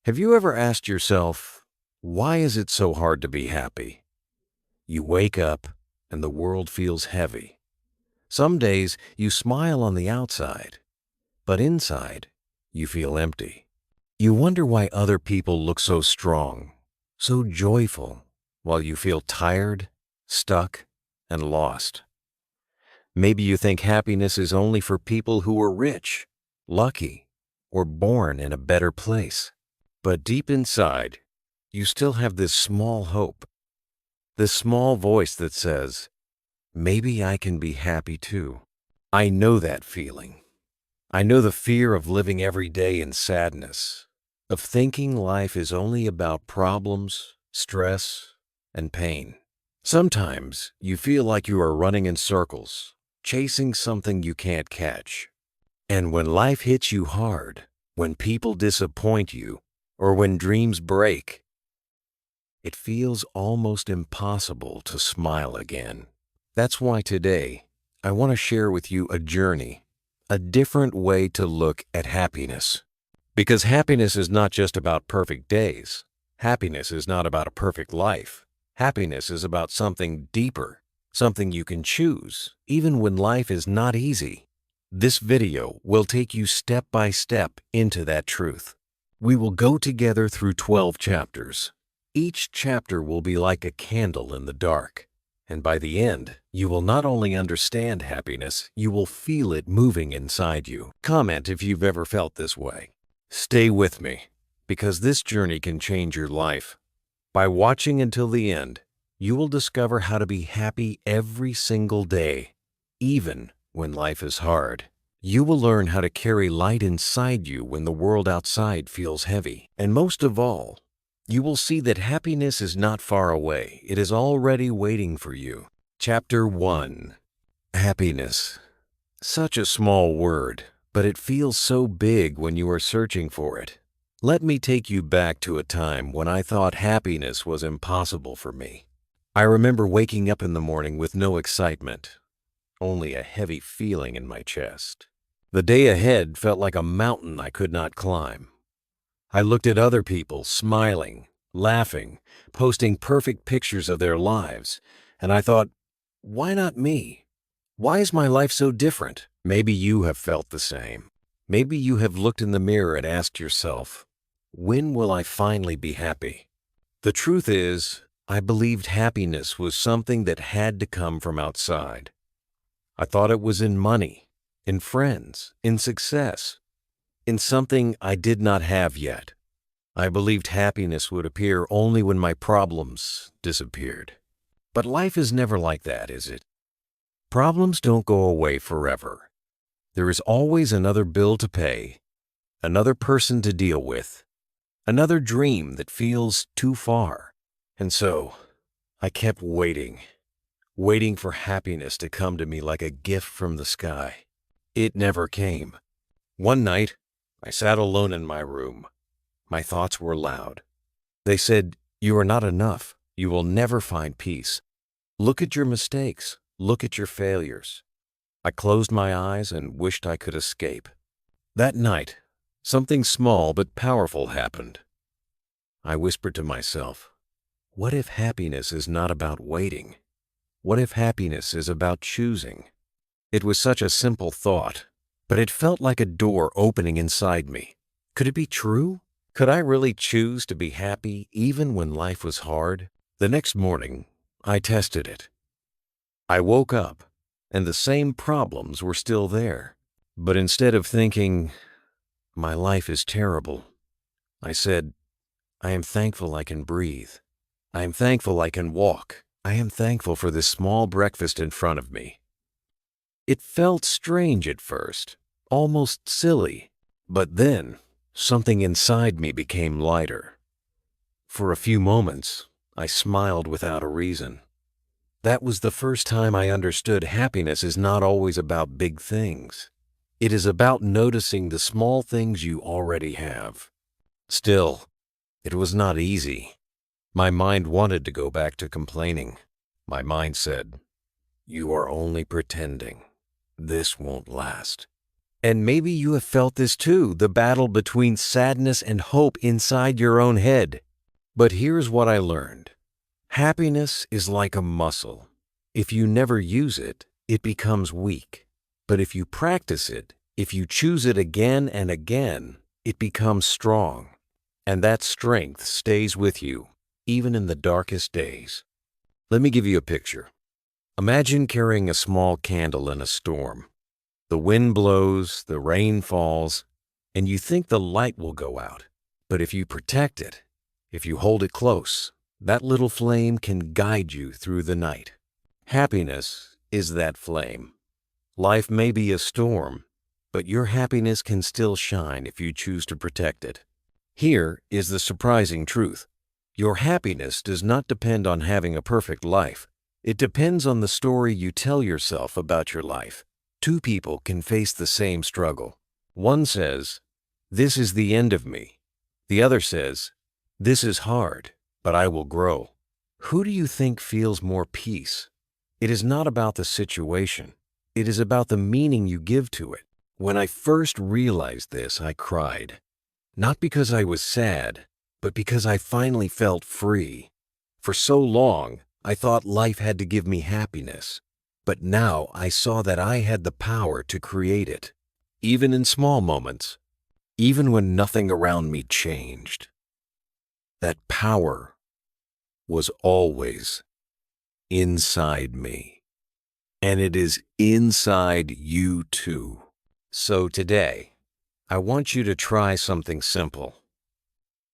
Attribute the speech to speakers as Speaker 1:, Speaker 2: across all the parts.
Speaker 1: Have you ever asked yourself, why is it so hard to be happy? You wake up and the world feels heavy. Some days you smile on the outside, but inside you feel empty. You wonder why other people look so strong, so joyful, while you feel tired, stuck, and lost. Maybe you think happiness is only for people who are rich, lucky, or born in a better place. But deep inside, you still have this small hope, this small voice that says, maybe I can be happy too. I know that feeling. I know the fear of living every day in sadness, of thinking life is only about problems, stress, and pain. Sometimes you feel like you are running in circles, chasing something you can't catch. And when life hits you hard, when people disappoint you, or when dreams break, it feels almost impossible to smile again. That's why today, I want to share with you a journey, a different way to look at happiness. Because happiness is not just about perfect days. Happiness is not about a perfect life. Happiness is about something deeper, something you can choose, even when life is not easy. This video will take you step by step into that truth. We will go together through 12 chapters. Each chapter will be like a candle in the dark. And by the end, you will not only understand happiness, you will feel it moving inside you. Comment if you've ever felt this way. Stay with me, because this journey can change your life. By watching until the end, you will discover how to be happy every single day, even when life is hard. You will learn how to carry light inside you when the world outside feels heavy. And most of all, you will see that happiness is not far away. It is already waiting for you. Chapter 1. Happiness. Such a small word, but it feels so big when you are searching for it. Let me take you back to a time when I thought happiness was impossible for me. I remember waking up in the morning with no excitement, only a heavy feeling in my chest. The day ahead felt like a mountain I could not climb. I looked at other people smiling, laughing, posting perfect pictures of their lives, and I thought, why not me? Why is my life so different? Maybe you have felt the same. Maybe you have looked in the mirror and asked yourself, when will I finally be happy? The truth is, I believed happiness was something that had to come from outside. I thought it was in money, in friends, in success, in something I did not have yet. I believed happiness would appear only when my problems disappeared. But life is never like that, is it? Problems don't go away forever. There is always another bill to pay, another person to deal with, another dream that feels too far. And so, I kept waiting for happiness to come to me like a gift from the sky. It never came. One night, I sat alone in my room. My thoughts were loud. They said, you are not enough. You will never find peace. Look at your mistakes. Look at your failures. I closed my eyes and wished I could escape. That night, something small but powerful happened. I whispered to myself, what if happiness is not about waiting? What if happiness is about choosing? It was such a simple thought, but it felt like a door opening inside me. Could it be true? Could I really choose to be happy even when life was hard? The next morning, I tested it. I woke up, and the same problems were still there. But instead of thinking, my life is terrible, I said, I am thankful I can breathe. I am thankful I can walk. I am thankful for this small breakfast in front of me. It felt strange at first, almost silly, but then something inside me became lighter. For a few moments, I smiled without a reason. That was the first time I understood happiness is not always about big things. It is about noticing the small things you already have. Still, it was not easy. My mind wanted to go back to complaining. My mind said, you are only pretending. This won't last. And maybe you have felt this too, the battle between sadness and hope inside your own head. But here's what I learned. Happiness is like a muscle. If you never use it, it becomes weak. But if you practice it, if you choose it again and again, it becomes strong. And that strength stays with you, even in the darkest days. Let me give you a picture. Imagine carrying a small candle in a storm. The wind blows, the rain falls, and you think the light will go out. But if you protect it, if you hold it close, that little flame can guide you through the night. Happiness is that flame. Life may be a storm, but your happiness can still shine if you choose to protect it. Here is the surprising truth. Your happiness does not depend on having a perfect life. It depends on the story you tell yourself about your life. Two people can face the same struggle. One says, "This is the end of me." The other says, "This is hard, but I will grow." Who do you think feels more peace? It is not about the situation. It is about the meaning you give to it. When I first realized this, I cried. Not because I was sad, but because I finally felt free. For so long, I thought life had to give me happiness. But now I saw that I had the power to create it, even in small moments, even when nothing around me changed. That power was always inside me, and it is inside you too. So today, I want you to try something simple.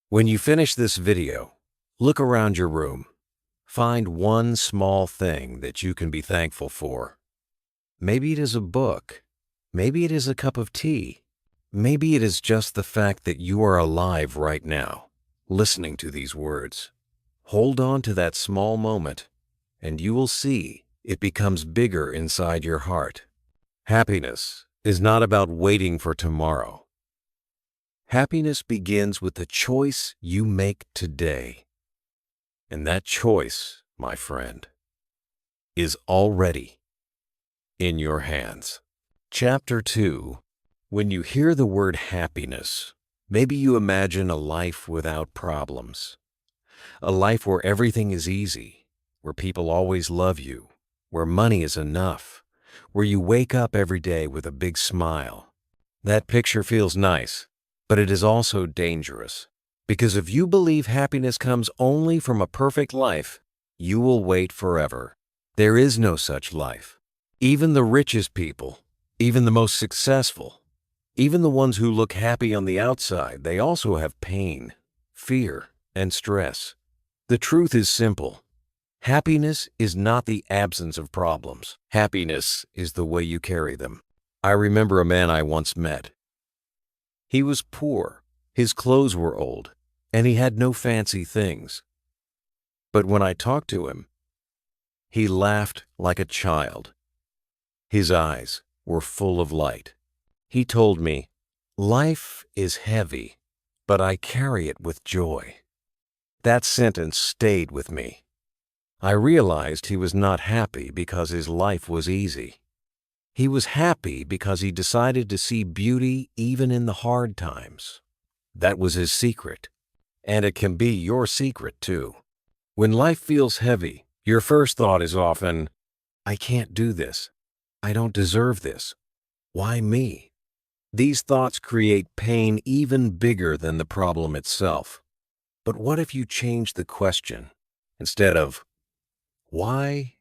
Speaker 1: When you finish this video, look around your room. Find one small thing that you can be thankful for. Maybe it is a book. Maybe it is a cup of tea. Maybe it is just the fact that you are alive right now, listening to these words. Hold on to that small moment, and you will see it becomes bigger inside your heart. Happiness is not about waiting for tomorrow. Happiness begins with the choice you make today. And that choice, my friend, is already in your hands. Chapter 2. When you hear the word happiness, maybe you imagine a life without problems. A life where everything is easy, where people always love you, where money is enough, where you wake up every day with a big smile. That picture feels nice, but it is also dangerous. Because if you believe happiness comes only from a perfect life, you will wait forever. There is no such life. Even the richest people, even the most successful, even the ones who look happy on the outside, they also have pain, fear, and stress. The truth is simple. Happiness is not the absence of problems. Happiness is the way you carry them. I remember a man I once met. He was poor, his clothes were old, and he had no fancy things. But when I talked to him, he laughed like a child. His eyes were full of light. He told me, "Life is heavy, but I carry it with joy." That sentence stayed with me. I realized he was not happy because his life was easy. He was happy because he decided to see beauty even in the hard times. That was his secret. And it can be your secret too. When life feels heavy, your first thought is often, "I can't do this. I don't deserve this. Why me?" These thoughts create pain even bigger than the problem itself. But what if you change the question? Instead of, "Why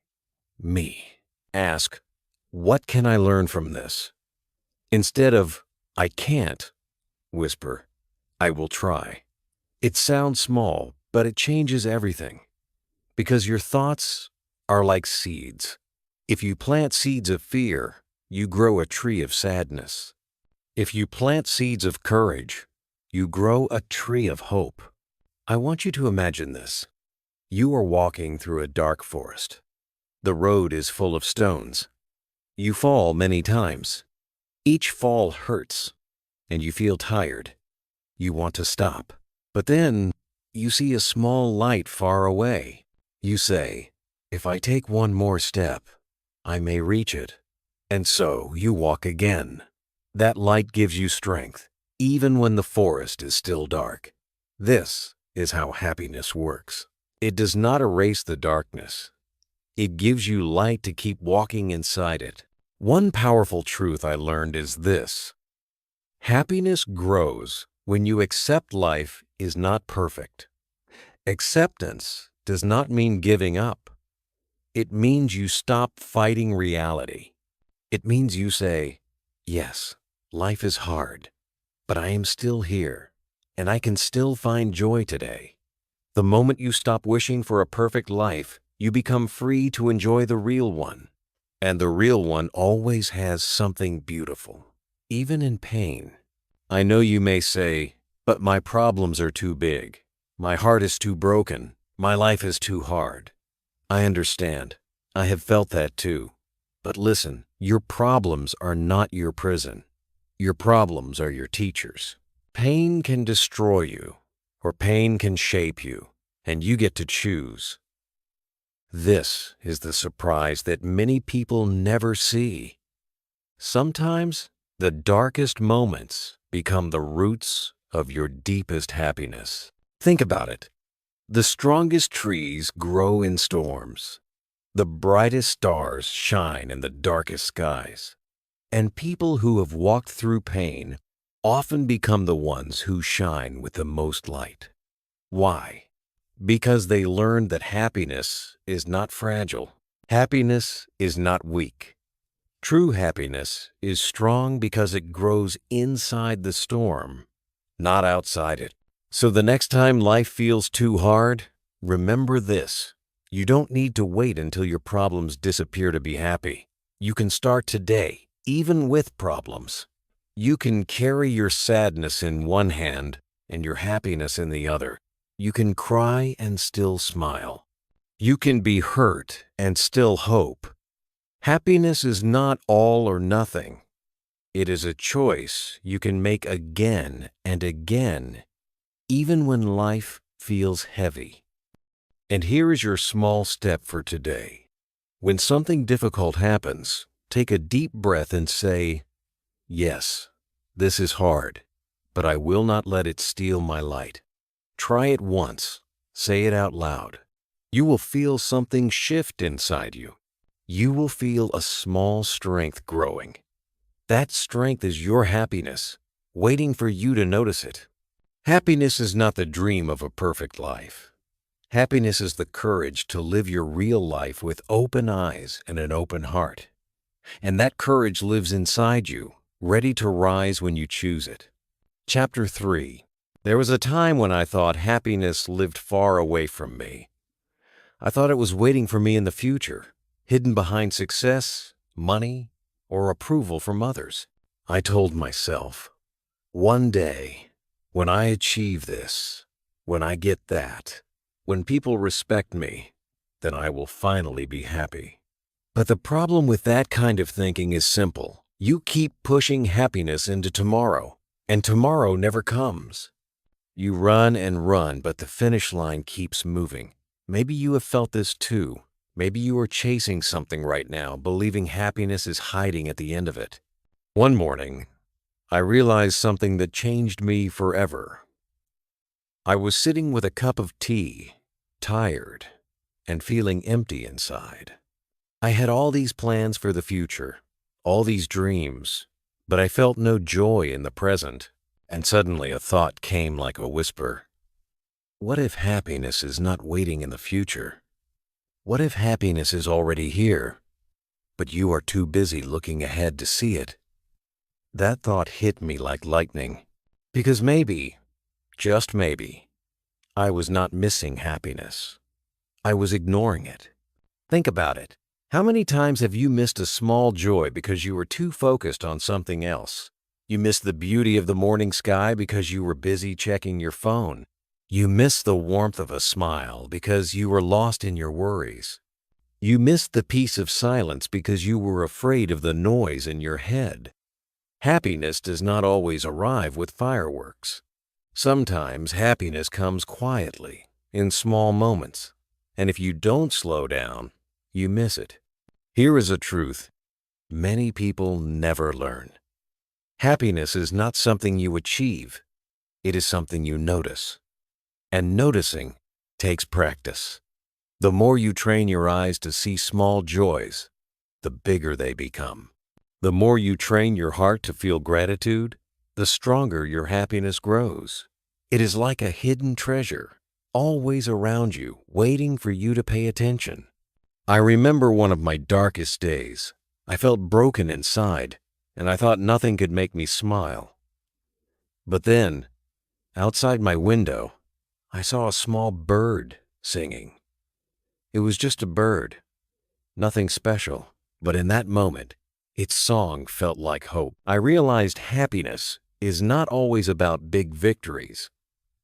Speaker 1: me?" ask, "What can I learn from this?" Instead of, "I can't," whisper, "I will try." It sounds small, but it changes everything. Because your thoughts are like seeds. If you plant seeds of fear, you grow a tree of sadness. If you plant seeds of courage, you grow a tree of hope. I want you to imagine this. You are walking through a dark forest. The road is full of stones. You fall many times. Each fall hurts, and you feel tired. You want to stop. But then you see a small light far away. You say, "If I take one more step, I may reach it." And so you walk again. That light gives you strength, even when the forest is still dark. This is how happiness works. It does not erase the darkness. It gives you light to keep walking inside it. One powerful truth I learned is this: happiness grows when you accept life is not perfect. Acceptance does not mean giving up. It means you stop fighting reality. It means you say, yes, life is hard, but I am still here, and I can still find joy today. The moment you stop wishing for a perfect life, you become free to enjoy the real one. And the real one always has something beautiful, even in pain. I know you may say, but my problems are too big. My heart is too broken. My life is too hard. I understand. I have felt that too. But listen, your problems are not your prison. Your problems are your teachers. Pain can destroy you, or pain can shape you, and you get to choose. This is the surprise that many people never see. Sometimes the darkest moments become the roots of your deepest happiness. Think about it. The strongest trees grow in storms. The brightest stars shine in the darkest skies. And people who have walked through pain often become the ones who shine with the most light. Why? Because they learned that happiness is not fragile. Happiness is not weak. True happiness is strong because it grows inside the storm, not outside it. So the next time life feels too hard, remember this: you don't need to wait until your problems disappear to be happy. You can start today, even with problems. You can carry your sadness in one hand and your happiness in the other. You can cry and still smile. You can be hurt and still hope. Happiness is not all or nothing. It is a choice you can make again and again, even when life feels heavy. And here is your small step for today. When something difficult happens, take a deep breath and say, yes, this is hard, but I will not let it steal my light. Try it once. Say it out loud. You will feel something shift inside you. You will feel a small strength growing. That strength is your happiness, waiting for you to notice it. Happiness is not the dream of a perfect life. Happiness is the courage to live your real life with open eyes and an open heart. And that courage lives inside you, ready to rise when you choose it. Chapter 3. There was a time when I thought happiness lived far away from me. I thought it was waiting for me in the future, hidden behind success, money, or approval from others. I told myself, one day, when I achieve this, when I get that, when people respect me, then I will finally be happy. But the problem with that kind of thinking is simple. You keep pushing happiness into tomorrow, and tomorrow never comes. You run and run, but the finish line keeps moving. Maybe you have felt this too. Maybe you are chasing something right now, believing happiness is hiding at the end of it. One morning, I realized something that changed me forever. I was sitting with a cup of tea, tired, and feeling empty inside. I had all these plans for the future, all these dreams, but I felt no joy in the present. And suddenly a thought came like a whisper. What if happiness is not waiting in the future? What if happiness is already here, but you are too busy looking ahead to see it? That thought hit me like lightning, because maybe, just maybe, I was not missing happiness. I was ignoring it. Think about it. How many times have you missed a small joy because you were too focused on something else? You missed the beauty of the morning sky because you were busy checking your phone. You missed the warmth of a smile because you were lost in your worries. You missed the peace of silence because you were afraid of the noise in your head. Happiness does not always arrive with fireworks. Sometimes happiness comes quietly, in small moments, and if you don't slow down, you miss it. Here is a truth many people never learn. Happiness is not something you achieve. It is something you notice. And noticing takes practice. The more you train your eyes to see small joys, the bigger they become. The more you train your heart to feel gratitude, the stronger your happiness grows. It is like a hidden treasure, always around you, waiting for you to pay attention. I remember one of my darkest days. I felt broken inside, and I thought nothing could make me smile. But then, outside my window, I saw a small bird singing. It was just a bird, nothing special, but in that moment, its song felt like hope. I realized happiness is not always about big victories.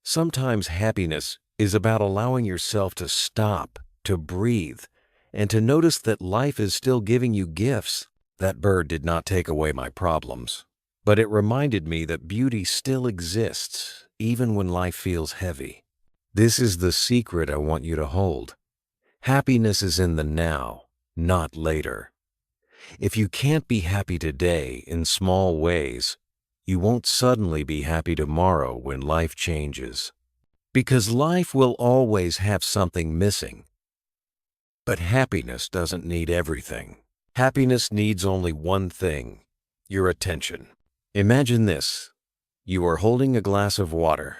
Speaker 1: Sometimes happiness is about allowing yourself to stop, to breathe, and to notice that life is still giving you gifts. That bird did not take away my problems, but it reminded me that beauty still exists, even when life feels heavy. This is the secret I want you to hold. Happiness is in the now, not later. If you can't be happy today in small ways, you won't suddenly be happy tomorrow when life changes. Because life will always have something missing. But happiness doesn't need everything. Happiness needs only one thing: your attention. Imagine this. You are holding a glass of water.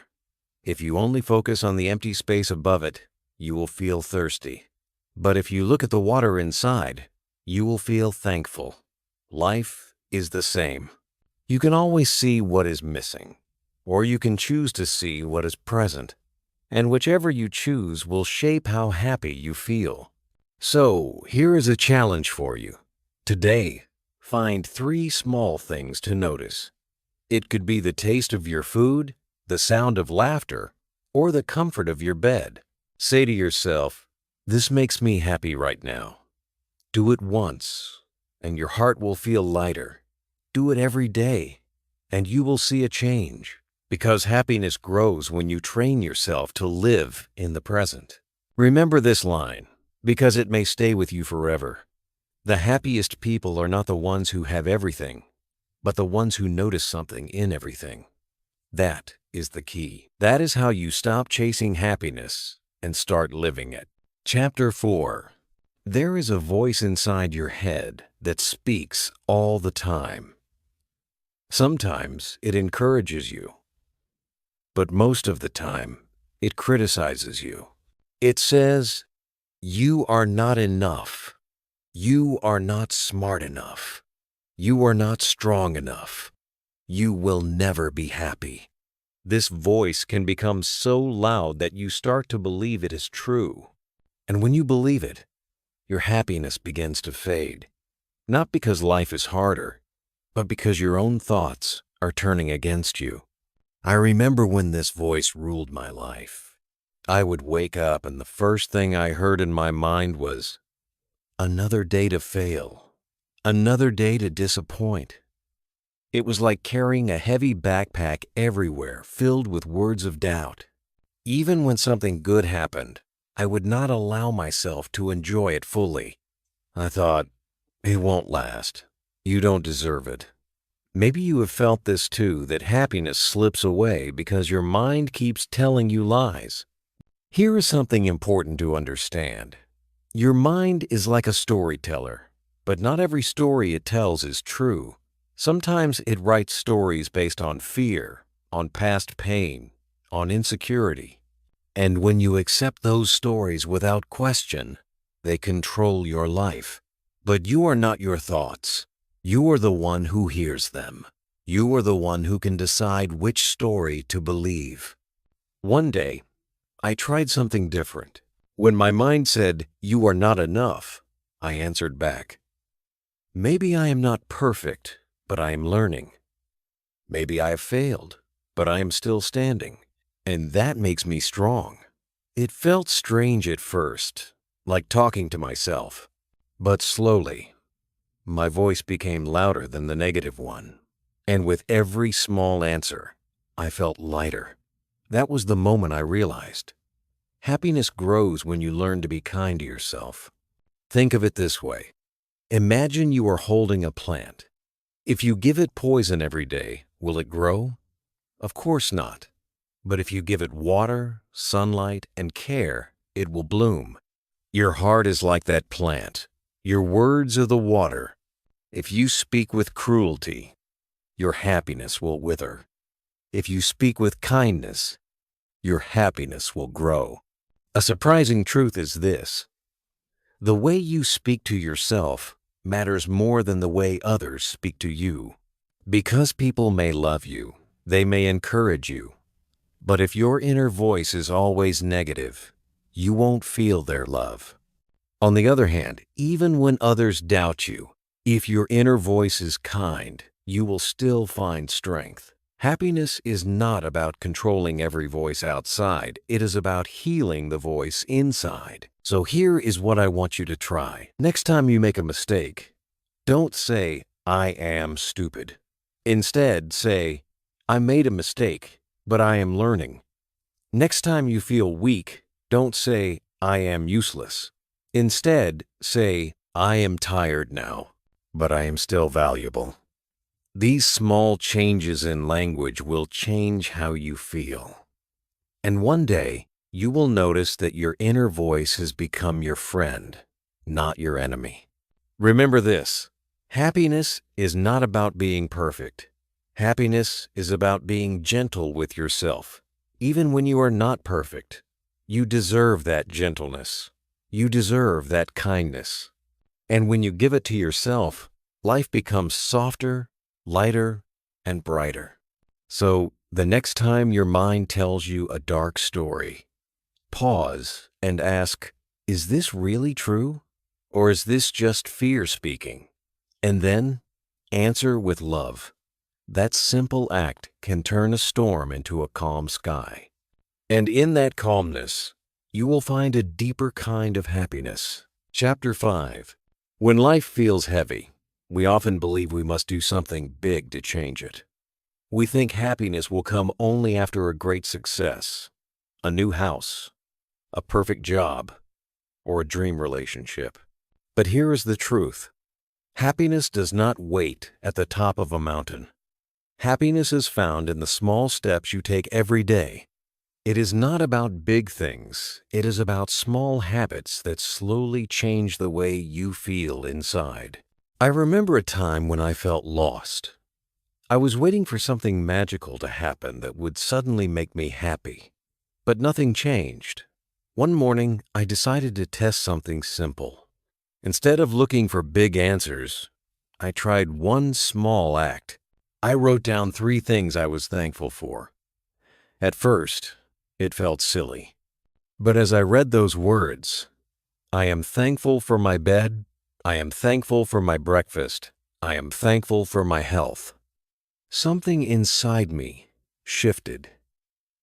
Speaker 1: If you only focus on the empty space above it, you will feel thirsty. But if you look at the water inside, you will feel thankful. Life is the same. You can always see what is missing, or you can choose to see what is present. And whichever you choose will shape how happy you feel. So, here is a challenge for you. Today, find 3 small things to notice. It could be the taste of your food, the sound of laughter, or the comfort of your bed. Say to yourself, "This makes me happy right now." Do it once, and your heart will feel lighter. Do it every day, and you will see a change. Because happiness grows when you train yourself to live in the present. Remember this line, because it may stay with you forever. The happiest people are not the ones who have everything, but the ones who notice something in everything. That is the key. That is how you stop chasing happiness and start living it. Chapter 4. There is a voice inside your head that speaks all the time. Sometimes it encourages you, but most of the time, it criticizes you. It says, "You are not enough. You are not smart enough. You are not strong enough. You will never be happy." This voice can become so loud that you start to believe it is true. And when you believe it, your happiness begins to fade. Not because life is harder, but because your own thoughts are turning against you. I remember when this voice ruled my life. I would wake up and the first thing I heard in my mind was, "Another day to fail. Another day to disappoint." It was like carrying a heavy backpack everywhere filled with words of doubt. Even when something good happened, I would not allow myself to enjoy it fully. I thought, "It won't last. You don't deserve it." Maybe you have felt this too, that happiness slips away because your mind keeps telling you lies. Here is something important to understand. Your mind is like a storyteller, but not every story it tells is true. Sometimes it writes stories based on fear, on past pain, on insecurity. And when you accept those stories without question, they control your life. But you are not your thoughts. You are the one who hears them. You are the one who can decide which story to believe. One day, I tried something different. When my mind said, "You are not enough," I answered back, "Maybe I am not perfect, but I am learning. Maybe I have failed, but I am still standing. And that makes me strong." It felt strange at first, like talking to myself. But slowly, my voice became louder than the negative one. And with every small answer, I felt lighter. That was the moment I realized. Happiness grows when you learn to be kind to yourself. Think of it this way. Imagine you are holding a plant. If you give it poison every day, will it grow? Of course not. But if you give it water, sunlight, and care, it will bloom. Your heart is like that plant. Your words are the water. If you speak with cruelty, your happiness will wither. If you speak with kindness, your happiness will grow. A surprising truth is this: the way you speak to yourself matters more than the way others speak to you. Because people may love you, they may encourage you, but if your inner voice is always negative, you won't feel their love. On the other hand, even when others doubt you, if your inner voice is kind, you will still find strength. Happiness is not about controlling every voice outside. It is about healing the voice inside. So here is what I want you to try. Next time you make a mistake, don't say, "I am stupid." Instead, say, "I made a mistake, but I am learning." Next time you feel weak, don't say, "I am useless." Instead, say, "I am tired now, but I am still valuable." These small changes in language will change how you feel. And one day, you will notice that your inner voice has become your friend, not your enemy. Remember this: happiness is not about being perfect. Happiness is about being gentle with yourself. Even when you are not perfect, you deserve that gentleness. You deserve that kindness. And when you give it to yourself, life becomes softer, lighter, and brighter. So, the next time your mind tells you a dark story, pause and ask, "Is this really true? Or is this just fear speaking?" And then, answer with love. That simple act can turn a storm into a calm sky. And in that calmness, you will find a deeper kind of happiness. Chapter 5. When life feels heavy, we often believe we must do something big to change it. We think happiness will come only after a great success, a new house, a perfect job, or a dream relationship. But here is the truth: happiness does not wait at the top of a mountain. Happiness is found in the small steps you take every day. It is not about big things. It is about small habits that slowly change the way you feel inside. I remember a time when I felt lost. I was waiting for something magical to happen that would suddenly make me happy. But nothing changed. One morning, I decided to test something simple. Instead of looking for big answers, I tried one small act. I wrote down 3 things I was thankful for. At first, it felt silly. But as I read those words, "I am thankful for my bed. I am thankful for my breakfast. I am thankful for my health," something inside me shifted.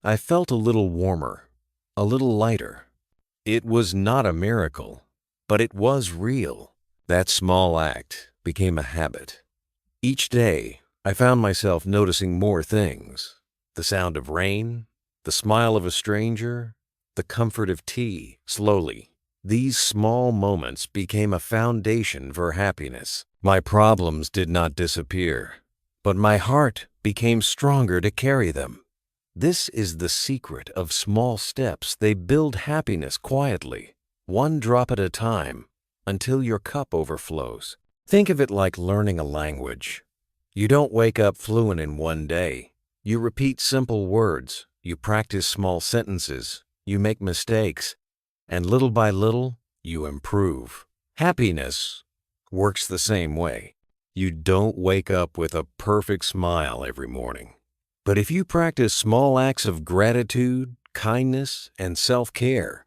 Speaker 1: I felt a little warmer, a little lighter. It was not a miracle, but it was real. That small act became a habit. Each day, I found myself noticing more things: the sound of rain, the smile of a stranger, the comfort of tea. Slowly, these small moments became a foundation for happiness. My problems did not disappear, but my heart became stronger to carry them. This is the secret of small steps. They build happiness quietly, one drop at a time, until your cup overflows. Think of it like learning a language. You don't wake up fluent in one day. You repeat simple words, you practice small sentences, you make mistakes, and little by little, you improve. Happiness works the same way. You don't wake up with a perfect smile every morning. But if you practice small acts of gratitude, kindness, and self-care,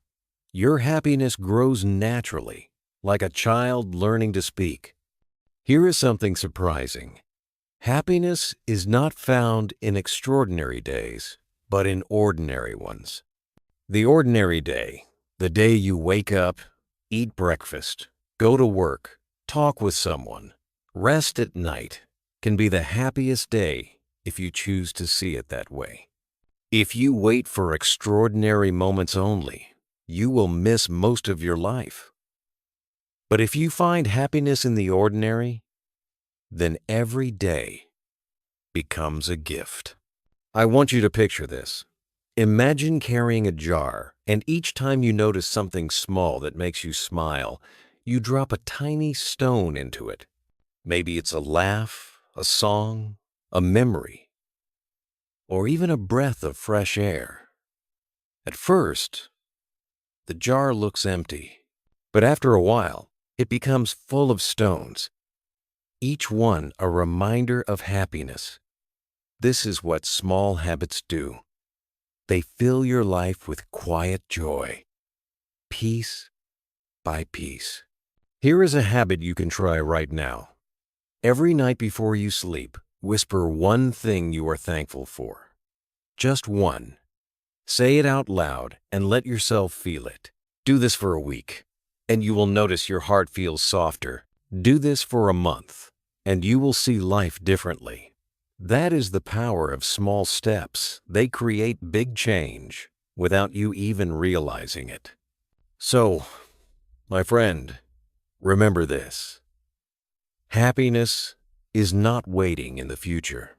Speaker 1: your happiness grows naturally, like a child learning to speak. Here is something surprising. Happiness is not found in extraordinary days, but in ordinary ones. The ordinary day, the day you wake up, eat breakfast, go to work, talk with someone, rest at night, can be the happiest day if you choose to see it that way. If you wait for extraordinary moments only, you will miss most of your life. But if you find happiness in the ordinary, then every day becomes a gift. I want you to picture this. Imagine carrying a jar, and each time you notice something small that makes you smile, you drop a tiny stone into it. Maybe it's a laugh, a song, a memory, or even a breath of fresh air. At first, the jar looks empty, but after a while, it becomes full of stones, each one a reminder of happiness. This is what small habits do. They fill your life with quiet joy, piece by piece. Here is a habit you can try right now. Every night before you sleep, whisper one thing you are thankful for. Just one. Say it out loud and let yourself feel it. Do this for a week, and you will notice your heart feels softer. Do this for a month, and you will see life differently. That is the power of small steps. They create big change without you even realizing it. So, my friend, remember this. Happiness is not waiting in the future.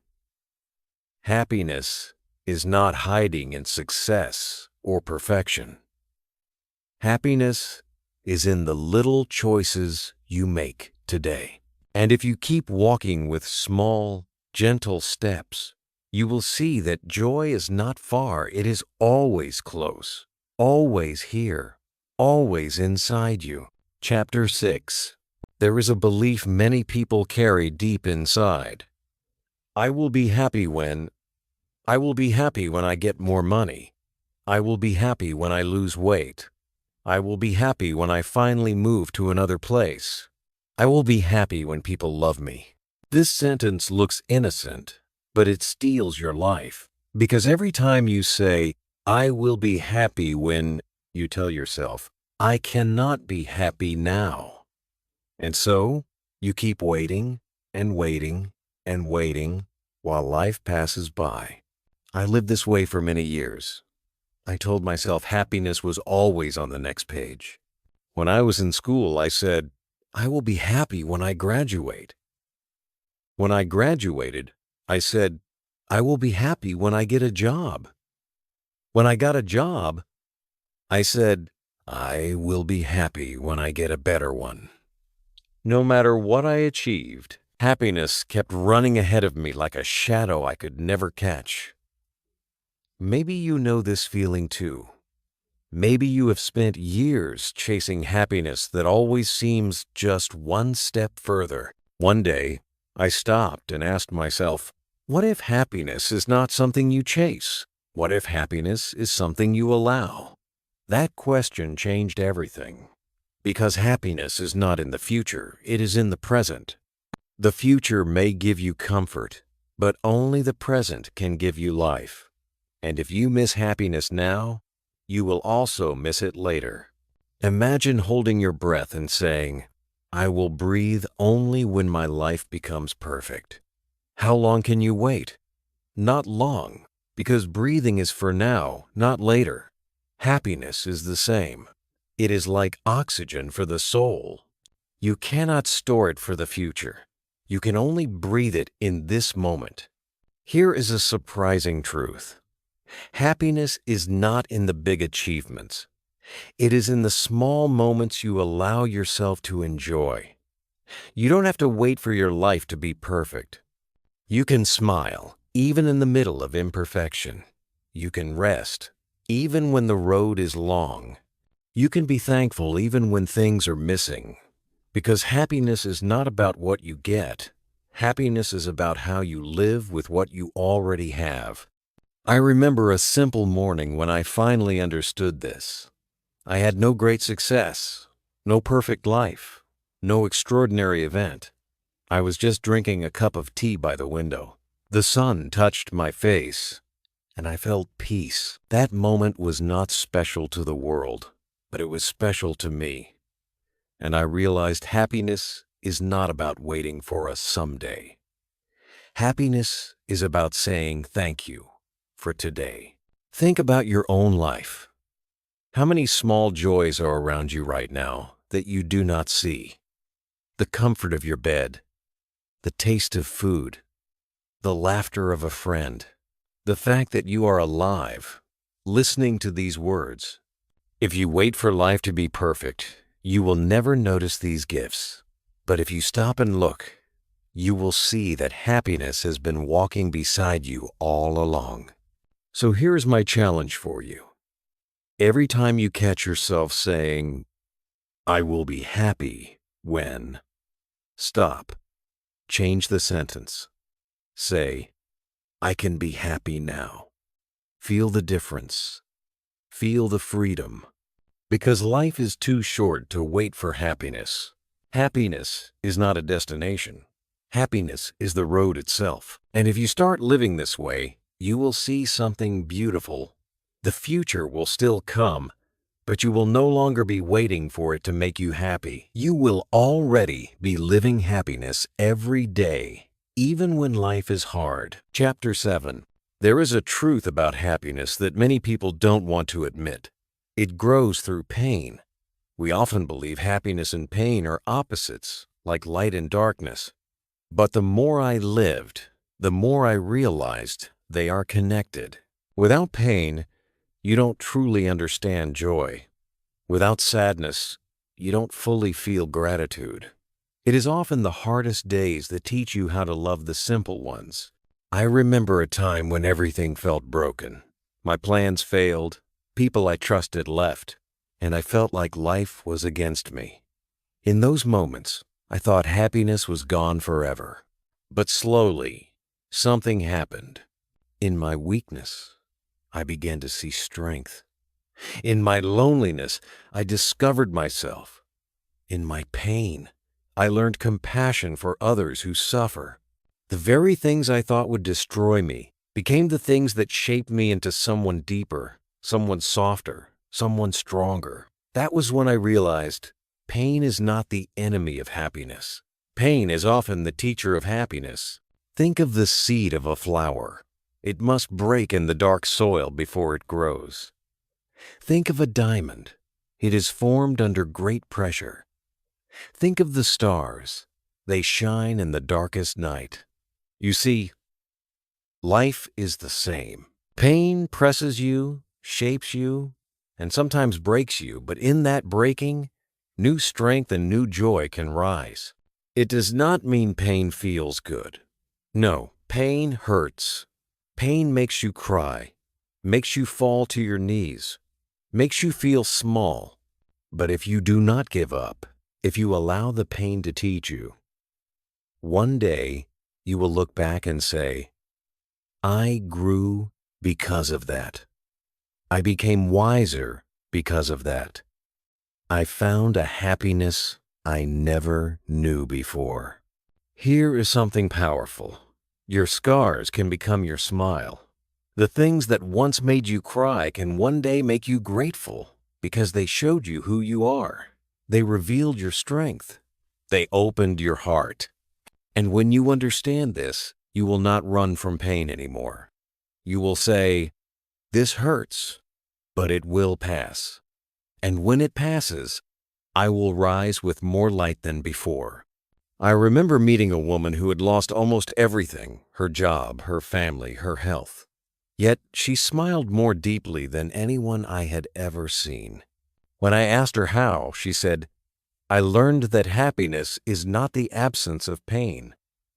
Speaker 1: Happiness is not hiding in success or perfection. Happiness is in the little choices you make today. And if you keep walking with small, gentle steps, you will see that joy is not far. It is always close, always here, always inside you. Chapter 6. There is a belief many people carry deep inside. I will be happy when I get more money. I will be happy when I lose weight. I will be happy when I finally move to another place. I will be happy when people love me. This sentence looks innocent, but it steals your life. Because every time you say, I will be happy when, you tell yourself, I cannot be happy now. And so, you keep waiting and waiting and waiting while life passes by. I lived this way for many years. I told myself happiness was always on the next page. When I was in school, I said, I will be happy when I graduate. When I graduated, I said, I will be happy when I get a job. When I got a job, I said, I will be happy when I get a better one. No matter what I achieved, happiness kept running ahead of me like a shadow I could never catch. Maybe you know this feeling too. Maybe you have spent years chasing happiness that always seems just one step further. One day, I stopped and asked myself, what if happiness is not something you chase? What if happiness is something you allow? That question changed everything. Because happiness is not in the future, it is in the present. The future may give you comfort, but only the present can give you life. And if you miss happiness now, you will also miss it later. Imagine holding your breath and saying, I will breathe only when my life becomes perfect. How long can you wait? Not long, because breathing is for now, not later. Happiness is the same. It is like oxygen for the soul. You cannot store it for the future. You can only breathe it in this moment. Here is a surprising truth. Happiness is not in the big achievements. It is in the small moments you allow yourself to enjoy. You don't have to wait for your life to be perfect. You can smile, even in the middle of imperfection. You can rest, even when the road is long. You can be thankful even when things are missing. Because happiness is not about what you get. Happiness is about how you live with what you already have. I remember a simple morning when I finally understood this. I had no great success, no perfect life, no extraordinary event. I was just drinking a cup of tea by the window. The sun touched my face, and I felt peace. That moment was not special to the world, but it was special to me. And I realized happiness is not about waiting for a someday. Happiness is about saying thank you for today. Think about your own life. How many small joys are around you right now that you do not see? The comfort of your bed, the taste of food, the laughter of a friend, the fact that you are alive, listening to these words. If you wait for life to be perfect, you will never notice these gifts. But if you stop and look, you will see that happiness has been walking beside you all along. So here's my challenge for you. Every time you catch yourself saying, "I will be happy when," stop. Change the sentence. Say, "I can be happy now." Feel the difference. Feel the freedom. Because life is too short to wait for happiness. Happiness is not a destination. Happiness is the road itself. And if you start living this way, you will see something beautiful. The future will still come, but you will no longer be waiting for it to make you happy. You will already be living happiness every day, even when life is hard. Chapter 7. There is a truth about happiness that many people don't want to admit. It grows through pain. We often believe happiness and pain are opposites, like light and darkness. But the more I lived, the more I realized they are connected. Without pain, you don't truly understand joy. Without sadness, you don't fully feel gratitude. It is often the hardest days that teach you how to love the simple ones. I remember a time when everything felt broken. My plans failed, people I trusted left, and I felt like life was against me. In those moments, I thought happiness was gone forever. But slowly, something happened. In my weakness, I began to see strength. In my loneliness, I discovered myself. In my pain, I learned compassion for others who suffer. The very things I thought would destroy me became the things that shaped me into someone deeper, someone softer, someone stronger. That was when I realized pain is not the enemy of happiness. Pain is often the teacher of happiness. Think of the seed of a flower. It must break in the dark soil before it grows. Think of a diamond. It is formed under great pressure. Think of the stars. They shine in the darkest night. You see, life is the same. Pain presses you, shapes you, and sometimes breaks you, but in that breaking, new strength and new joy can rise. It does not mean pain feels good. No, pain hurts. Pain makes you cry, makes you fall to your knees, makes you feel small. But if you do not give up, if you allow the pain to teach you, one day you will look back and say, "I grew because of that. I became wiser because of that. I found a happiness I never knew before." Here is something powerful. Your scars can become your smile. The things that once made you cry can one day make you grateful because they showed you who you are. They revealed your strength. They opened your heart. And when you understand this, you will not run from pain anymore. You will say, "This hurts, but it will pass. And when it passes, I will rise with more light than before." I remember meeting a woman who had lost almost everything, her job, her family, her health. Yet she smiled more deeply than anyone I had ever seen. When I asked her how, she said, "I learned that happiness is not the absence of pain.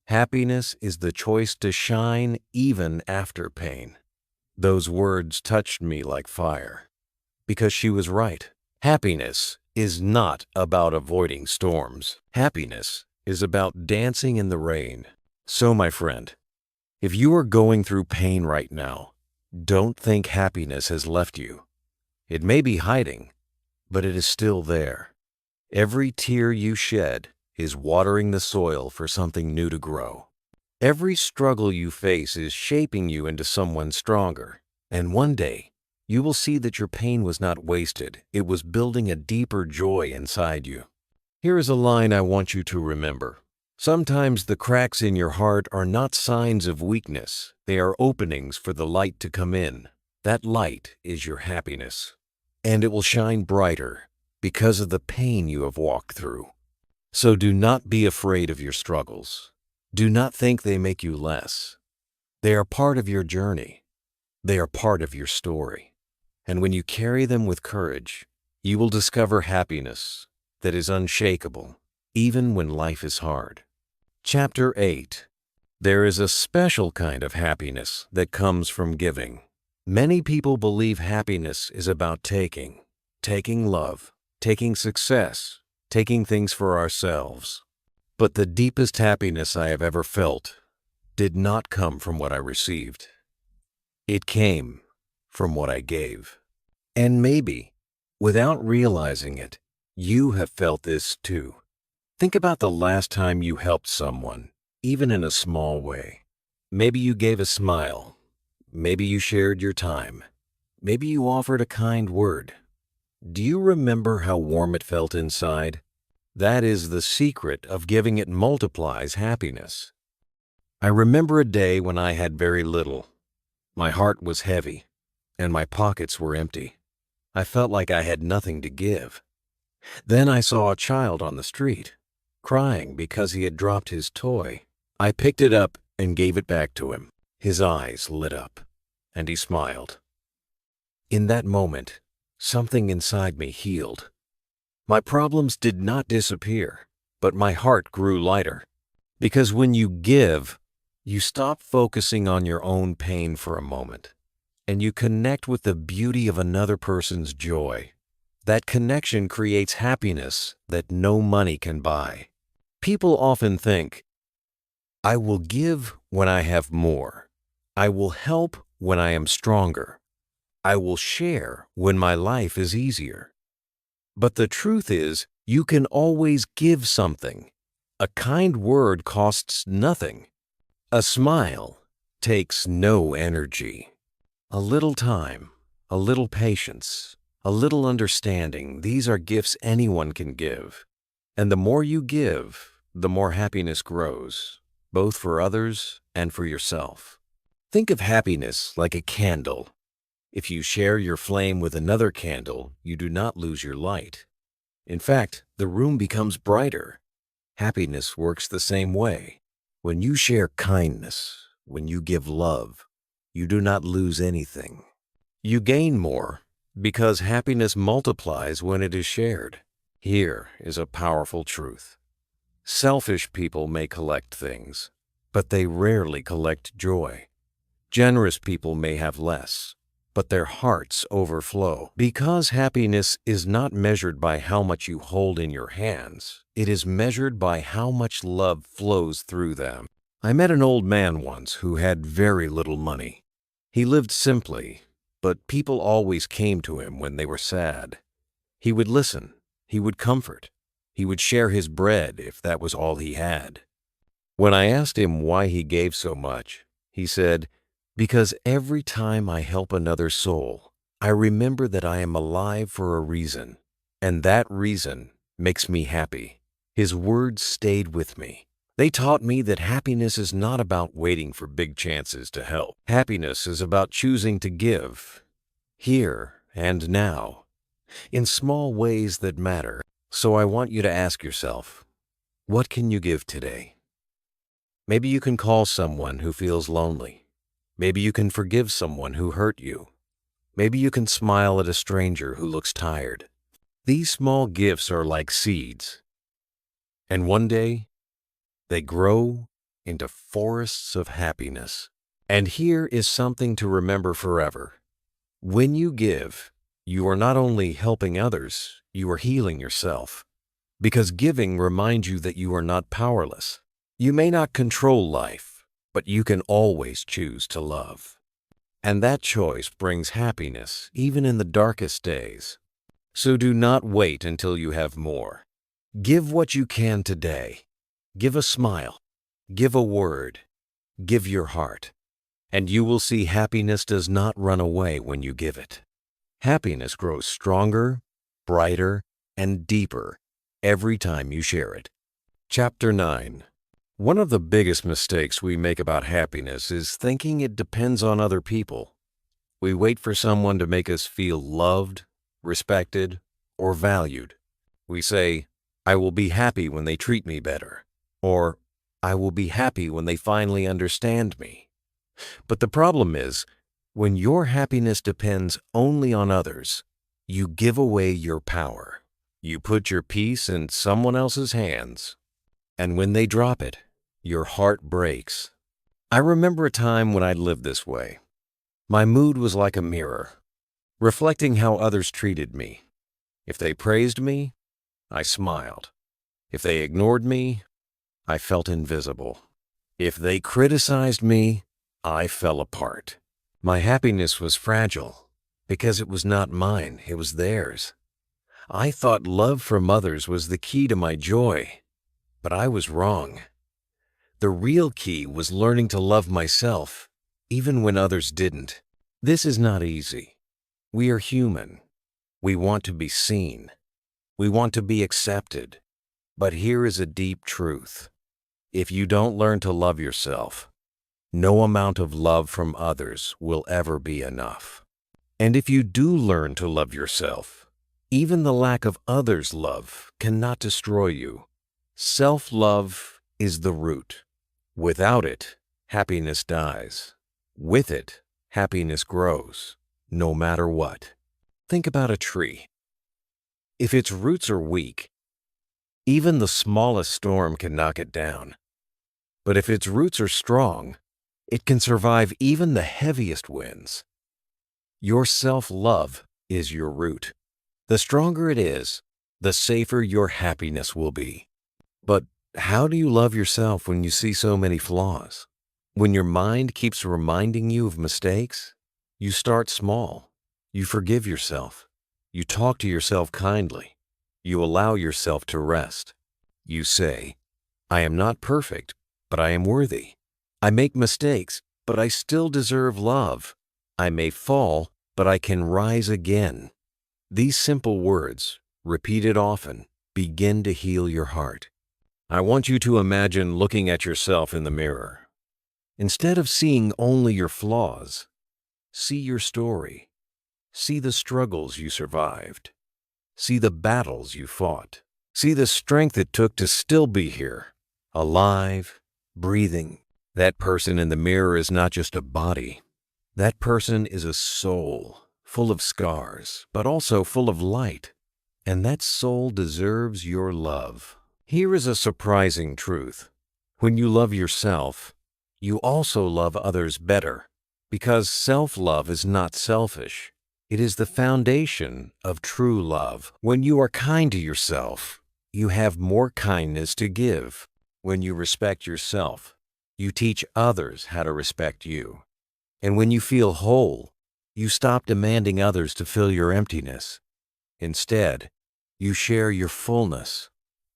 Speaker 1: Happiness is the choice to shine even after pain." Those words touched me like fire, because she was right. Happiness is not about avoiding storms. Happiness is about dancing in the rain. So, my friend, if you are going through pain right now, don't think happiness has left you. It may be hiding, but it is still there. Every tear you shed is watering the soil for something new to grow. Every struggle you face is shaping you into someone stronger. And one day, you will see that your pain was not wasted. It was building a deeper joy inside you. Here is a line I want you to remember. Sometimes the cracks in your heart are not signs of weakness. They are openings for the light to come in. That light is your happiness. And it will shine brighter because of the pain you have walked through. So do not be afraid of your struggles. Do not think they make you less. They are part of your journey. They are part of your story. And when you carry them with courage, you will discover happiness that is unshakable, even when life is hard. Chapter 8. There is a special kind of happiness that comes from giving. Many people believe happiness is about taking love, taking success, taking things for ourselves. But the deepest happiness I have ever felt did not come from what I received. It came from what I gave. And maybe, without realizing it, you have felt this too. Think about the last time you helped someone, even in a small way. Maybe you gave a smile. Maybe you shared your time. Maybe you offered a kind word. Do you remember how warm it felt inside? That is the secret of giving. It multiplies happiness. I remember a day when I had very little. My heart was heavy, and my pockets were empty. I felt like I had nothing to give. Then I saw a child on the street, crying because he had dropped his toy. I picked it up and gave it back to him. His eyes lit up, and he smiled. In that moment, something inside me healed. My problems did not disappear, but my heart grew lighter. Because when you give, you stop focusing on your own pain for a moment, and you connect with the beauty of another person's joy. That connection creates happiness that no money can buy. People often think, I will give when I have more. I will help when I am stronger. I will share when my life is easier. But the truth is, you can always give something. A kind word costs nothing. A smile takes no energy. A little time, a little patience, a little understanding, these are gifts anyone can give. And the more you give, the more happiness grows, both for others and for yourself. Think of happiness like a candle. If you share your flame with another candle, you do not lose your light. In fact, the room becomes brighter. Happiness works the same way. When you share kindness, when you give love, you do not lose anything. You gain more because happiness multiplies when it is shared. Here is a powerful truth. Selfish people may collect things, but they rarely collect joy. Generous people may have less, but their hearts overflow. Because happiness is not measured by how much you hold in your hands, it is measured by how much love flows through them. I met an old man once who had very little money. He lived simply, but people always came to him when they were sad. He would listen, he would comfort, he would share his bread if that was all he had. When I asked him why he gave so much, he said, because every time I help another soul, I remember that I am alive for a reason, and that reason makes me happy. His words stayed with me. They taught me that happiness is not about waiting for big chances to help. Happiness is about choosing to give, here and now, in small ways that matter. So I want you to ask yourself, what can you give today? Maybe you can call someone who feels lonely. Maybe you can forgive someone who hurt you. Maybe you can smile at a stranger who looks tired. These small gifts are like seeds, and one day they grow into forests of happiness. And here is something to remember forever. When you give, you are not only helping others, you are healing yourself. Because giving reminds you that you are not powerless. You may not control life, but you can always choose to love. And that choice brings happiness even in the darkest days. So do not wait until you have more. Give what you can today. Give a smile. Give a word. Give your heart. And you will see happiness does not run away when you give it. Happiness grows stronger, brighter, and deeper every time you share it. Chapter 9. One of the biggest mistakes we make about happiness is thinking it depends on other people. We wait for someone to make us feel loved, respected, or valued. We say, I will be happy when they treat me better, or I will be happy when they finally understand me. But the problem is, when your happiness depends only on others, you give away your power. You put your peace in someone else's hands, and when they drop it, your heart breaks. I remember a time when I lived this way. My mood was like a mirror, reflecting how others treated me. If they praised me, I smiled. If they ignored me, I felt invisible. If they criticized me, I fell apart. My happiness was fragile because it was not mine, it was theirs. I thought love from others was the key to my joy, but I was wrong. The real key was learning to love myself, even when others didn't. This is not easy. We are human. We want to be seen. We want to be accepted. But here is a deep truth. If you don't learn to love yourself, no amount of love from others will ever be enough. And if you do learn to love yourself, even the lack of others' love cannot destroy you. Self-love is the root. Without it, happiness dies. With it, happiness grows, no matter what. Think about a tree. If its roots are weak, even the smallest storm can knock it down. But if its roots are strong, it can survive even the heaviest winds. Your self-love is your root. The stronger it is, the safer your happiness will be. But how do you love yourself when you see so many flaws? When your mind keeps reminding you of mistakes? You start small. You forgive yourself. You talk to yourself kindly. You allow yourself to rest. You say, I am not perfect, but I am worthy. I make mistakes, but I still deserve love. I may fall, but I can rise again. These simple words, repeated often, begin to heal your heart. I want you to imagine looking at yourself in the mirror. Instead of seeing only your flaws, see your story. See the struggles you survived. See the battles you fought. See the strength it took to still be here, alive, breathing. That person in the mirror is not just a body. That person is a soul, full of scars, but also full of light. And that soul deserves your love. Here is a surprising truth. When you love yourself, you also love others better, because self-love is not selfish. It is the foundation of true love. When you are kind to yourself, you have more kindness to give. When you respect yourself, you teach others how to respect you. And when you feel whole, you stop demanding others to fill your emptiness. Instead, you share your fullness.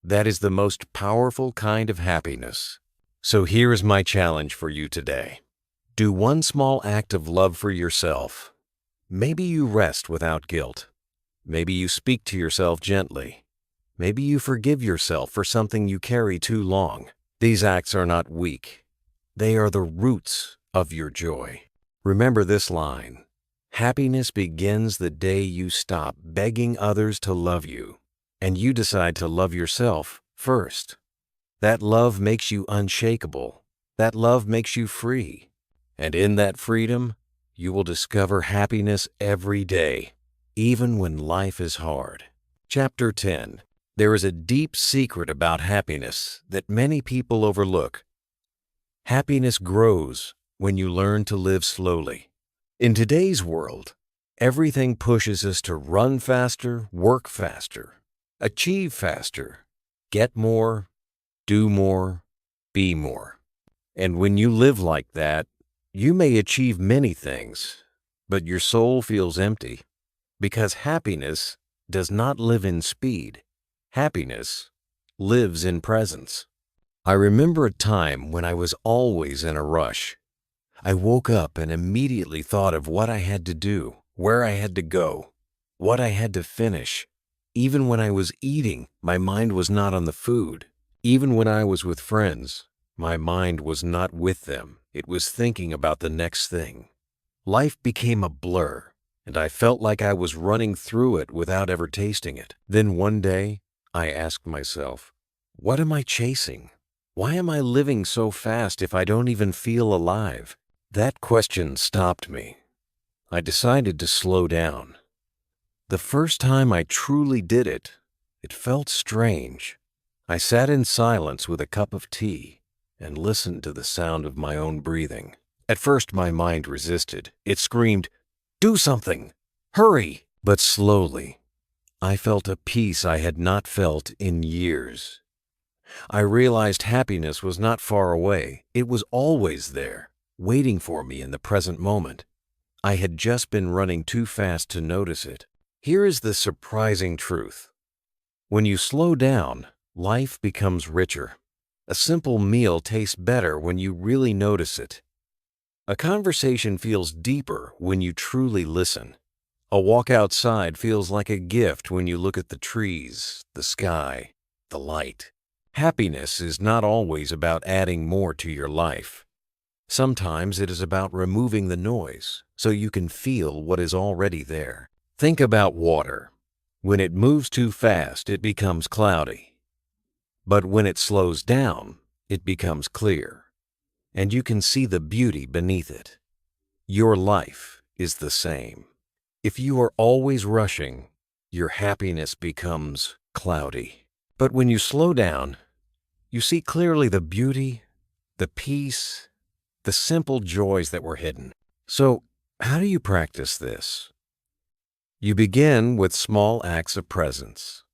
Speaker 1: That is the most powerful kind of happiness. So here is my challenge for you today. Do one small act of love for yourself. Maybe you rest without guilt. Maybe you speak to yourself gently. Maybe you forgive yourself for something you carry too long. These acts are not weak. They are the roots of your joy. Remember this line. Happiness begins the day you stop begging others to love you, and you decide to love yourself first. That love makes you unshakable. That love makes you free. And in that freedom, you will discover happiness every day, even when life is hard. Chapter 10. There is a deep secret about happiness that many people overlook. Happiness grows when you learn to live slowly. In today's world, everything pushes us to run faster, work faster, achieve faster, get more, do more, be more. And when you live like that, you may achieve many things, but your soul feels empty, because happiness does not live in speed. Happiness lives in presence. I remember a time when I was always in a rush. I woke up and immediately thought of what I had to do, where I had to go, what I had to finish. Even when I was eating, my mind was not on the food. Even when I was with friends, my mind was not with them. It was thinking about the next thing. Life became a blur, and I felt like I was running through it without ever tasting it. Then one day, I asked myself, what am I chasing? Why am I living so fast if I don't even feel alive? That question stopped me. I decided to slow down. The first time I truly did it, it felt strange. I sat in silence with a cup of tea and listened to the sound of my own breathing. At first my mind resisted. It screamed, "Do something! Hurry!" But slowly, I felt a peace I had not felt in years. I realized happiness was not far away. It was always there, waiting for me in the present moment. I had just been running too fast to notice it. Here is the surprising truth. When you slow down, life becomes richer. A simple meal tastes better when you really notice it. A conversation feels deeper when you truly listen. A walk outside feels like a gift when you look at the trees, the sky, the light. Happiness is not always about adding more to your life. Sometimes it is about removing the noise so you can feel what is already there. Think about water. When it moves too fast, it becomes cloudy. But when it slows down, it becomes clear, and you can see the beauty beneath it. Your life is the same. If you are always rushing, your happiness becomes cloudy. But when you slow down, you see clearly the beauty, the peace, the simple joys that were hidden. So, how do you practice this? You begin with small acts of presence.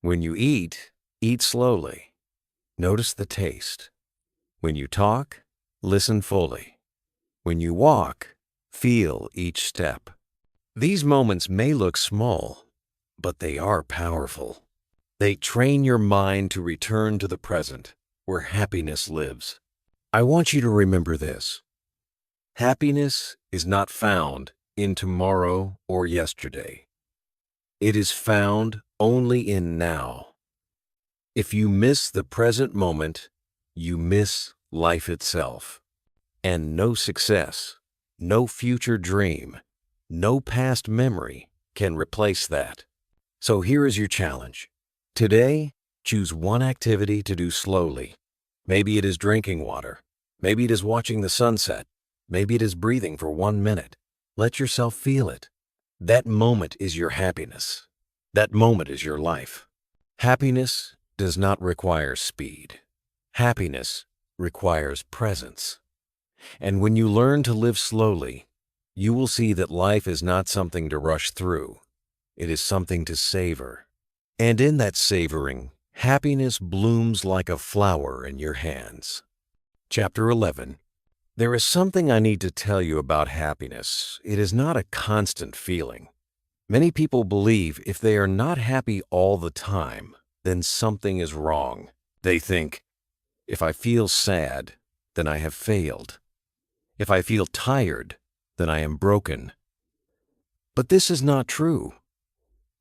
Speaker 1: When you eat, eat slowly. Notice the taste. When you talk, listen fully. When you walk, feel each step. These moments may look small, but they are powerful. They train your mind to return to the present, where happiness lives. I want you to remember this. Happiness is not found in tomorrow or yesterday. It is found only in now. If you miss the present moment, you miss life itself. And no success, no future dream, no past memory can replace that. So here is your challenge. Today, choose one activity to do slowly. Maybe it is drinking water. Maybe it is watching the sunset. Maybe it is breathing for 1 minute. Let yourself feel it. That moment is your happiness. That moment is your life. Happiness does not require speed. Happiness requires presence. And when you learn to live slowly, you will see that life is not something to rush through. It is something to savor. And in that savoring, happiness blooms like a flower in your hands. Chapter 11. There is something I need to tell you about happiness. It is not a constant feeling. Many people believe if they are not happy all the time, then something is wrong. They think, if I feel sad, then I have failed. If I feel tired, then I am broken. But this is not true.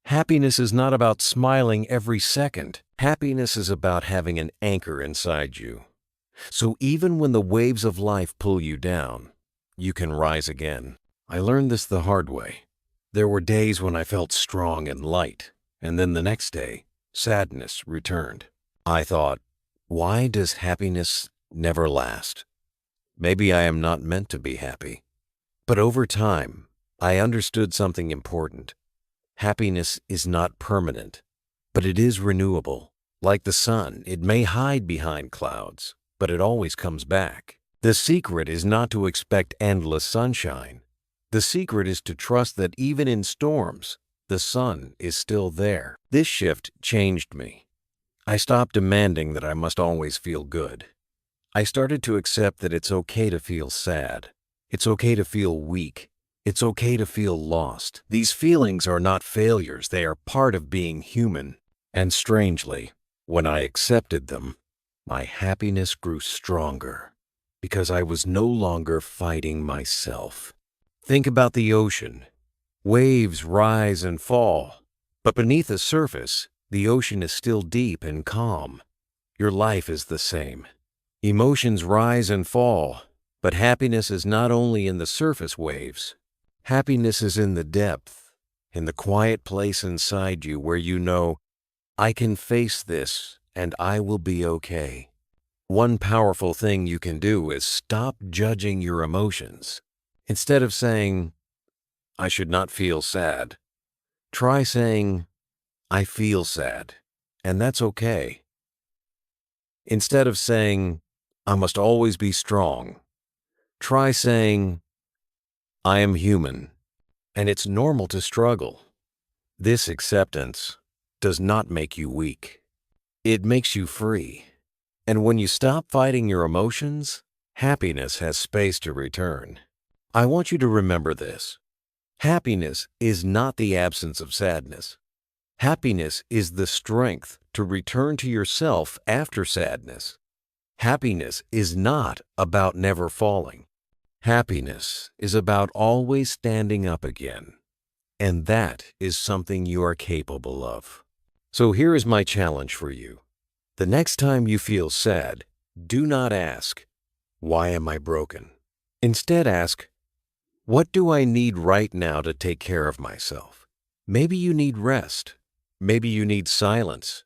Speaker 1: Happiness is not about smiling every second. Happiness is about having an anchor inside you. So even when the waves of life pull you down, you can rise again. I learned this the hard way. There were days when I felt strong and light, and then the next day, sadness returned. I thought, why does happiness never last? Maybe I am not meant to be happy. But over time, I understood something important. Happiness is not permanent, but it is renewable. Like the sun, it may hide behind clouds, but it always comes back. The secret is not to expect endless sunshine. The secret is to trust that even in storms, the sun is still there. This shift changed me. I stopped demanding that I must always feel good. I started to accept that it's okay to feel sad. It's okay to feel weak. It's okay to feel lost. These feelings are not failures. They are part of being human. And strangely, when I accepted them, my happiness grew stronger because I was no longer fighting myself. Think about the ocean. Waves rise and fall, but beneath the surface, the ocean is still deep and calm. Your life is the same. Emotions rise and fall, but happiness is not only in the surface waves. Happiness is in the depth, in the quiet place inside you where you know, I can face this and I will be okay. One powerful thing you can do is stop judging your emotions. Instead of saying, I should not feel sad, try saying, I feel sad, and that's okay. Instead of saying, I must always be strong, try saying, I am human, and it's normal to struggle. This acceptance does not make you weak. It makes you free. And when you stop fighting your emotions, happiness has space to return. I want you to remember this. Happiness is not the absence of sadness. Happiness is the strength to return to yourself after sadness. Happiness is not about never falling. Happiness is about always standing up again. And that is something you are capable of. So here is my challenge for you. The next time you feel sad, do not ask, why am I broken? Instead ask, what do I need right now to take care of myself? Maybe you need rest. Maybe you need silence.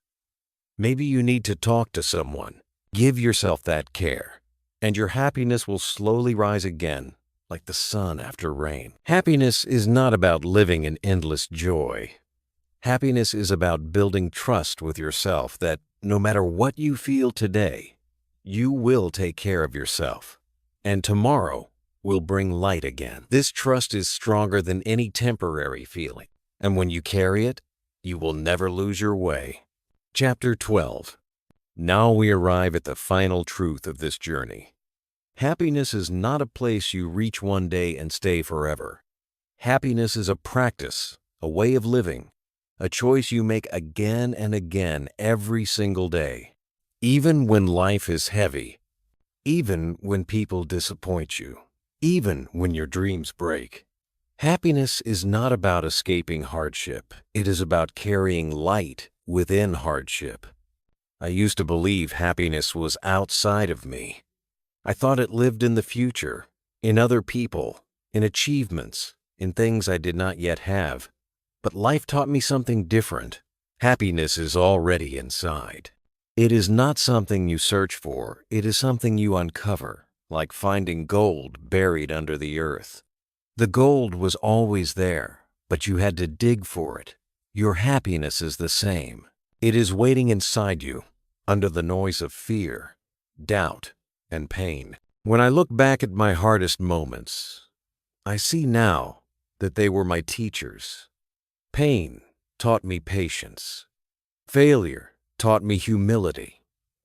Speaker 1: Maybe you need to talk to someone. Give yourself that care, and your happiness will slowly rise again, like the sun after rain. Happiness is not about living in endless joy. Happiness is about building trust with yourself that no matter what you feel today, you will take care of yourself, and tomorrow will bring light again. This trust is stronger than any temporary feeling, and when you carry it, you will never lose your way. Chapter 12. Now we arrive at the final truth of this journey. Happiness is not a place you reach one day and stay forever. Happiness is a practice, a way of living, a choice you make again and again every single day. Even when life is heavy, even when people disappoint you, even when your dreams break. Happiness is not about escaping hardship. It is about carrying light within hardship. I used to believe happiness was outside of me. I thought it lived in the future, in other people, in achievements, in things I did not yet have. But life taught me something different. Happiness is already inside. It is not something you search for. It is something you uncover, like finding gold buried under the earth. The gold was always there, but you had to dig for it. Your happiness is the same. It is waiting inside you, under the noise of fear, doubt, and pain. When I look back at my hardest moments, I see now that they were my teachers. Pain taught me patience. Failure taught me humility.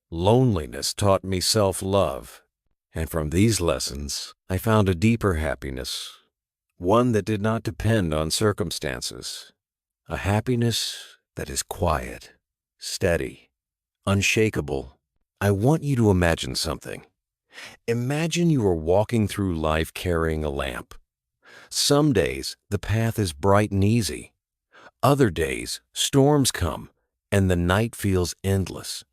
Speaker 1: Loneliness taught me self-love. And from these lessons, I found a deeper happiness, one that did not depend on circumstances. A happiness that is quiet, steady, unshakable. I want you to imagine something. Imagine you are walking through life carrying a lamp. Some days, the path is bright and easy. Other days, storms come, and the night feels endless.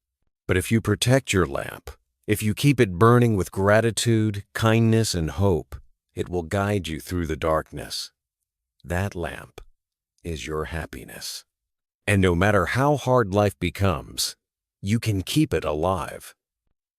Speaker 1: But if you protect your lamp, if you keep it burning with gratitude, kindness, and hope, it will guide you through the darkness. That lamp is your happiness. And no matter how hard life becomes, you can keep it alive.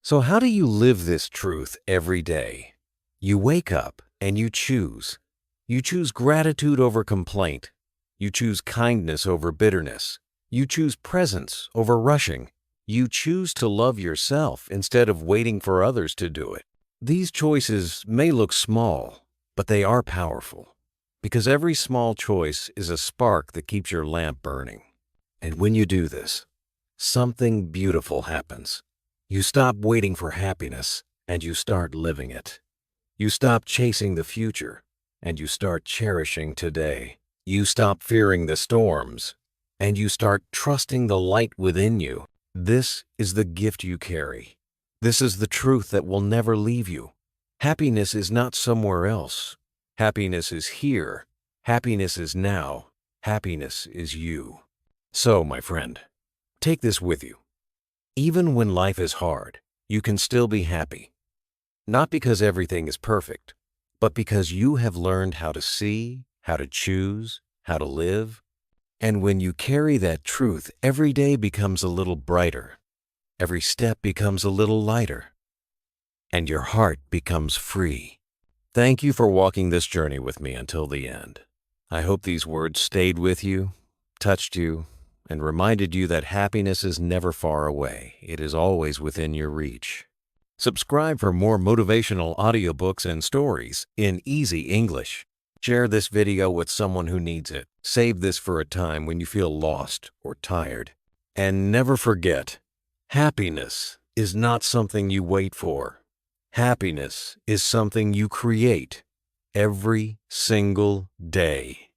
Speaker 1: So how do you live this truth every day? You wake up and you choose. You choose gratitude over complaint. You choose kindness over bitterness. You choose presence over rushing. You choose to love yourself instead of waiting for others to do it. These choices may look small, but they are powerful, because every small choice is a spark that keeps your lamp burning. And when you do this, something beautiful happens. You stop waiting for happiness, and you start living it. You stop chasing the future, and you start cherishing today. You stop fearing the storms, and you start trusting the light within you. This is the gift you carry. This is the truth that will never leave you. Happiness is not somewhere else. Happiness is here. Happiness is now. Happiness is you. So, my friend, take this with you. Even when life is hard, you can still be happy. Not because everything is perfect, but because you have learned how to see, how to choose, how to live. And when you carry that truth, every day becomes a little brighter. Every step becomes a little lighter, and your heart becomes free. Thank you for walking this journey with me until the end. I hope these words stayed with you, touched you, and reminded you that happiness is never far away. It is always within your reach. Subscribe for more motivational audiobooks and stories in easy English. Share this video with someone who needs it. Save this for a time when you feel lost or tired. And never forget, happiness is not something you wait for. Happiness is something you create every single day.